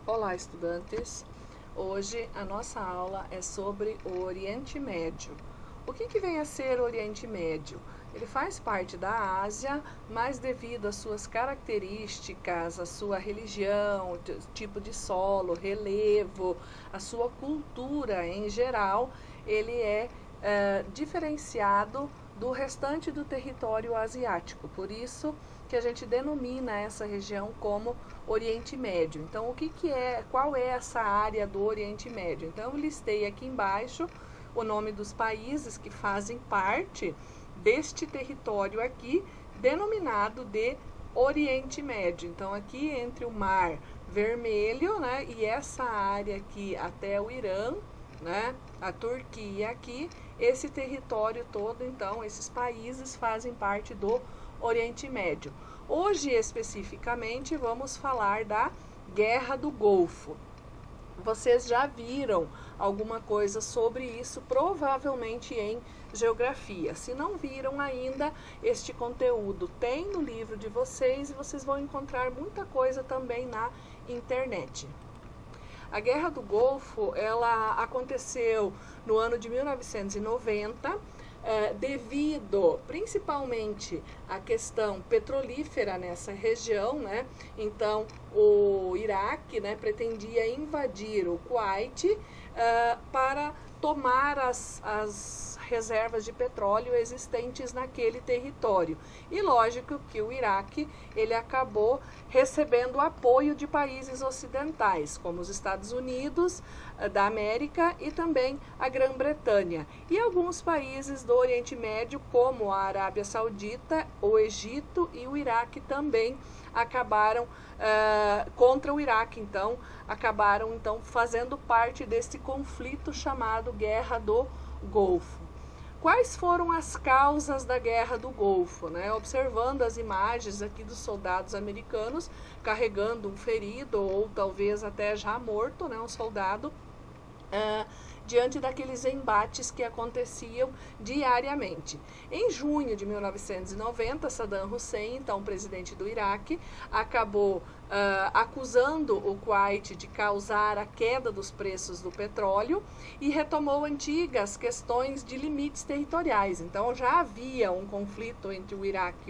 Olá, estudantes! Hoje a nossa aula é sobre o Oriente Médio. O que vem a ser o Oriente Médio? Ele faz parte da Ásia, mas devido às suas características, a sua religião, tipo de solo, relevo, a sua cultura em geral, ele é diferenciado do restante do território asiático. Por isso que a gente denomina essa região como Oriente Médio. Então, qual é essa área do Oriente Médio? Então, eu listei aqui embaixo o nome dos países que fazem parte deste território aqui, denominado de Oriente Médio. Então, aqui entre o Mar Vermelho, né, e essa área aqui até o Irã, né, a Turquia aqui, esse território todo, então, esses países fazem parte do Oriente Médio. Hoje, especificamente, vamos falar da Guerra do Golfo. Vocês já viram alguma coisa sobre isso, provavelmente em geografia. Se não viram ainda, este conteúdo tem no livro de vocês e vocês vão encontrar muita coisa também na internet. A Guerra do Golfo, ela aconteceu no ano de 1990, devido principalmente à questão petrolífera nessa região, né? Então, o Iraque, né, pretendia invadir o Kuwait para tomar as reservas de petróleo existentes naquele território. E lógico que o Iraque, ele acabou recebendo apoio de países ocidentais, como os Estados Unidos da América e também a Grã-Bretanha. E alguns países do Oriente Médio, como a Arábia Saudita, o Egito e o Iraque também acabaram contra o Iraque, então acabaram fazendo parte desse conflito chamado Guerra do Golfo. Quais foram as causas da Guerra do Golfo? Né? Observando as imagens aqui dos soldados americanos carregando um ferido ou talvez até já morto, né, um soldado, diante daqueles embates que aconteciam diariamente. Em junho de 1990, Saddam Hussein, então presidente do Iraque, acabou acusando o Kuwait de causar a queda dos preços do petróleo e retomou antigas questões de limites territoriais. Então já havia um conflito entre o Iraque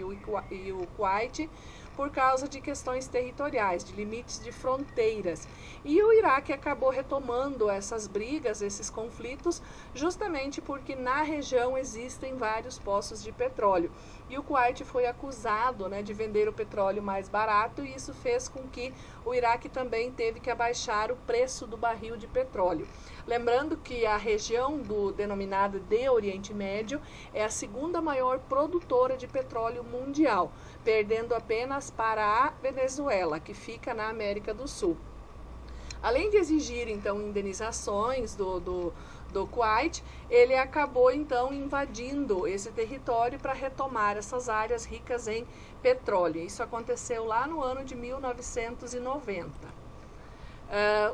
e o Kuwait por causa de questões territoriais, de limites de fronteiras. E o Iraque acabou retomando essas brigas, esses conflitos, justamente porque na região existem vários poços de petróleo. E o Kuwait foi acusado, né, de vender o petróleo mais barato, e isso fez com que o Iraque também teve que abaixar o preço do barril de petróleo. Lembrando que a região denominada de Oriente Médio é a segunda maior produtora de petróleo mundial, perdendo apenas para a Venezuela, que fica na América do Sul. Além de exigir, então, indenizações do Kuwait, ele acabou, então, invadindo esse território para retomar essas áreas ricas em petróleo. Isso aconteceu lá no ano de 1990.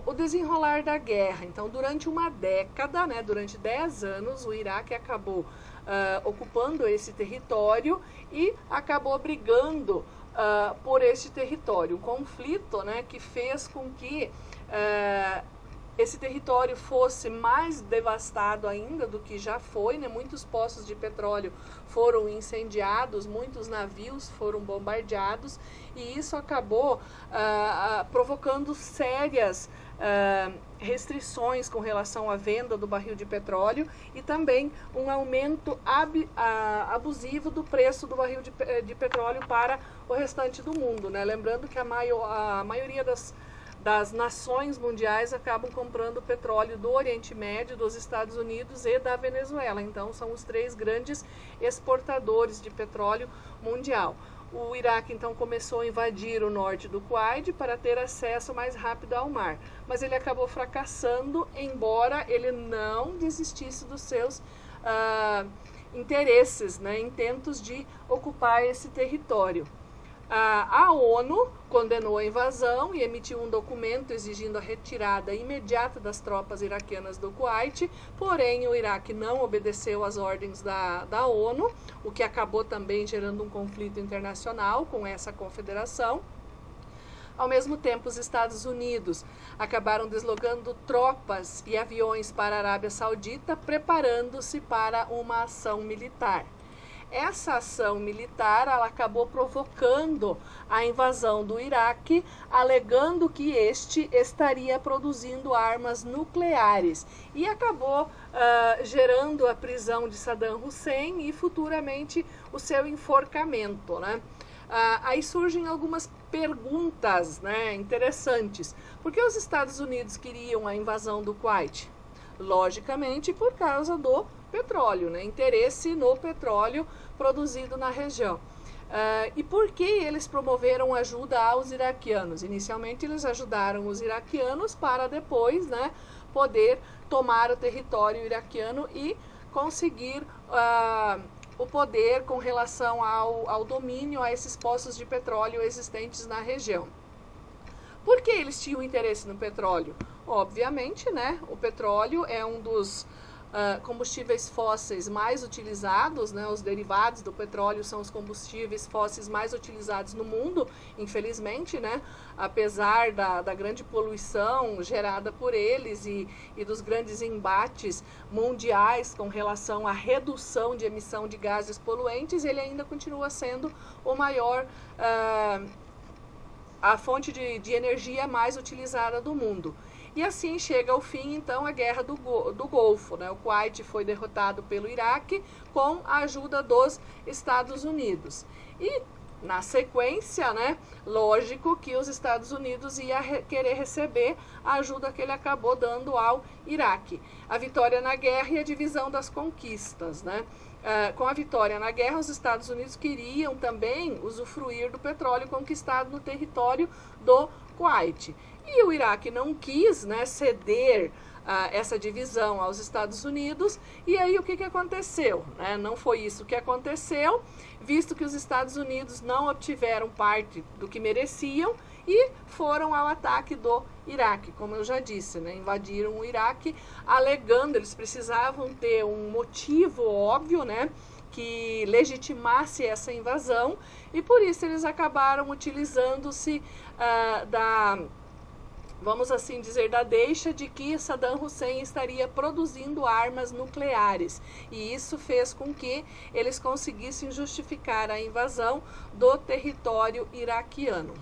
O desenrolar da guerra. Então, durante uma década, né, durante 10 anos, o Iraque acabou ocupando esse território e acabou brigando por este território. Um conflito, né, que fez com que esse território fosse mais devastado ainda do que já foi, né? Muitos poços de petróleo foram incendiados, muitos navios foram bombardeados, e isso acabou provocando sérias restrições com relação à venda do barril de petróleo e também um aumento abusivo do preço do barril de petróleo para o restante do mundo, né? Lembrando que a maioria das nações mundiais acabam comprando petróleo do Oriente Médio, dos Estados Unidos e da Venezuela. Então, são os 3 grandes exportadores de petróleo mundial. O Iraque, então, começou a invadir o norte do Kuwait para ter acesso mais rápido ao mar. Mas ele acabou fracassando, embora ele não desistisse dos seus interesses, né, intentos de ocupar esse território. A ONU condenou a invasão e emitiu um documento exigindo a retirada imediata das tropas iraquianas do Kuwait, porém o Iraque não obedeceu às ordens da ONU, o que acabou também gerando um conflito internacional com essa confederação. Ao mesmo tempo, os Estados Unidos acabaram deslocando tropas e aviões para a Arábia Saudita, preparando-se para uma ação militar. Essa ação militar ela acabou provocando a invasão do Iraque, alegando que este estaria produzindo armas nucleares e acabou gerando a prisão de Saddam Hussein e futuramente o seu enforcamento, né? Aí surgem algumas perguntas, né, interessantes. Por que os Estados Unidos queriam a invasão do Kuwait? Logicamente por causa do petróleo, né? Interesse no petróleo produzido na região. E por que eles promoveram ajuda aos iraquianos? Inicialmente eles ajudaram os iraquianos para depois, né, poder tomar o território iraquiano e conseguir o poder com relação ao domínio a esses poços de petróleo existentes na região. Por que eles tinham interesse no petróleo? Obviamente, né, o petróleo é um dos combustíveis fósseis mais utilizados, né? Os derivados do petróleo são os combustíveis fósseis mais utilizados no mundo, infelizmente, né? Apesar da grande poluição gerada por eles e dos grandes embates mundiais com relação à redução de emissão de gases poluentes, ele ainda continua sendo o maior, a fonte de energia mais utilizada do mundo. E assim chega ao fim, então, a Guerra do Golfo, né? O Kuwait foi derrotado pelo Iraque com a ajuda dos Estados Unidos. E, na sequência, né, lógico que os Estados Unidos ia querer receber a ajuda que ele acabou dando ao Iraque. A vitória na guerra e a divisão das conquistas, né? Com a vitória na guerra, os Estados Unidos queriam também usufruir do petróleo conquistado no território do Kuwait. E o Iraque não quis, né, ceder essa divisão aos Estados Unidos. E aí o que aconteceu? Né? Não foi isso que aconteceu, visto que os Estados Unidos não obtiveram parte do que mereciam e foram ao ataque do Iraque, como eu já disse, né? Invadiram o Iraque alegando, eles precisavam ter um motivo óbvio, né, que legitimasse essa invasão, e por isso eles acabaram utilizando-se vamos assim dizer, da deixa de que Saddam Hussein estaria produzindo armas nucleares. E isso fez com que eles conseguissem justificar a invasão do território iraquiano.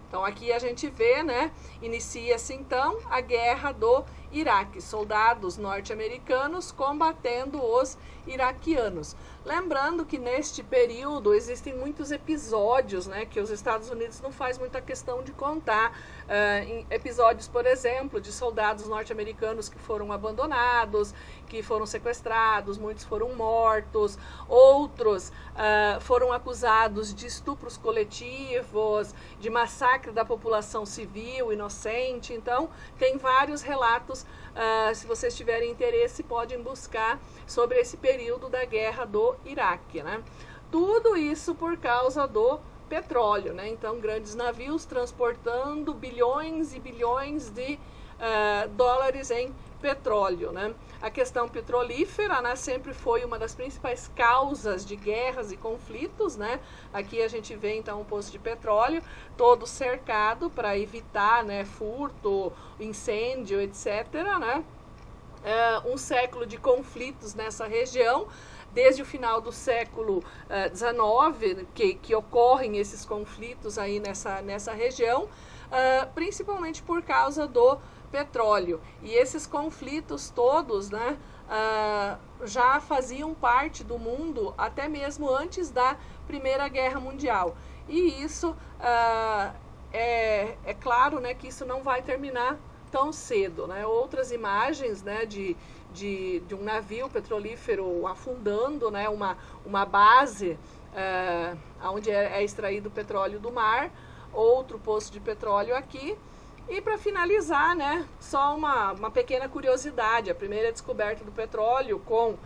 Então aqui a gente vê, né, inicia-se então a Guerra do Iraque, soldados norte-americanos combatendo os iraquianos. Lembrando que neste período existem muitos episódios, né, que os Estados Unidos não faz muita questão de contar. Episódios, por exemplo, de soldados norte-americanos que foram abandonados, que foram sequestrados, muitos foram mortos, outros foram acusados de estupros coletivos, de massacre da população civil inocente. Então, tem vários relatos. Se vocês tiverem interesse, podem buscar sobre esse período da Guerra do Iraque, né? Tudo isso por causa do petróleo, né? Então, grandes navios transportando bilhões e bilhões de dólares em petróleo, né? A questão petrolífera, né, sempre foi uma das principais causas de guerras e conflitos, né? Aqui a gente vê então um poço de petróleo todo cercado para evitar, né, furto, incêndio, etc., né? Um século de conflitos nessa região. Desde o final do século XIX, que ocorrem esses conflitos aí nessa região, principalmente por causa do petróleo. E esses conflitos todos, né, já faziam parte do mundo até mesmo antes da Primeira Guerra Mundial. E isso, é claro, né, que isso não vai terminar tão cedo, né? Outras imagens, né, de um navio petrolífero afundando, né, uma base onde é extraído petróleo do mar, outro poço de petróleo aqui. E para finalizar, né, só uma pequena curiosidade: a primeira descoberta do petróleo com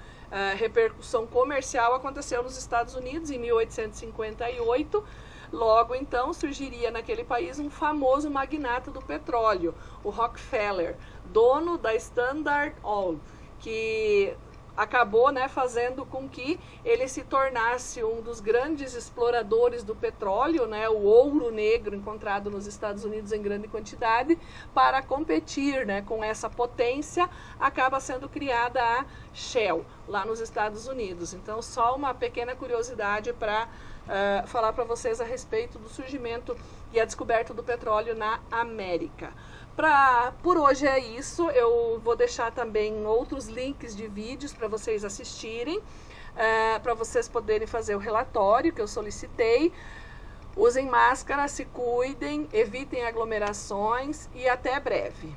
repercussão comercial aconteceu nos Estados Unidos em 1858. Logo então surgiria naquele país um famoso magnata do petróleo, o Rockefeller, dono da Standard Oil, que acabou, né, fazendo com que ele se tornasse um dos grandes exploradores do petróleo, né, o ouro negro encontrado nos Estados Unidos em grande quantidade. Para competir, né, com essa potência, acaba sendo criada a Shell, lá nos Estados Unidos. Então, só uma pequena curiosidade para falar para vocês a respeito do surgimento e a descoberta do petróleo na América. Por hoje é isso. Eu vou deixar também outros links de vídeos para vocês assistirem, para vocês poderem fazer o relatório que eu solicitei. Usem máscara, se cuidem, evitem aglomerações e até breve.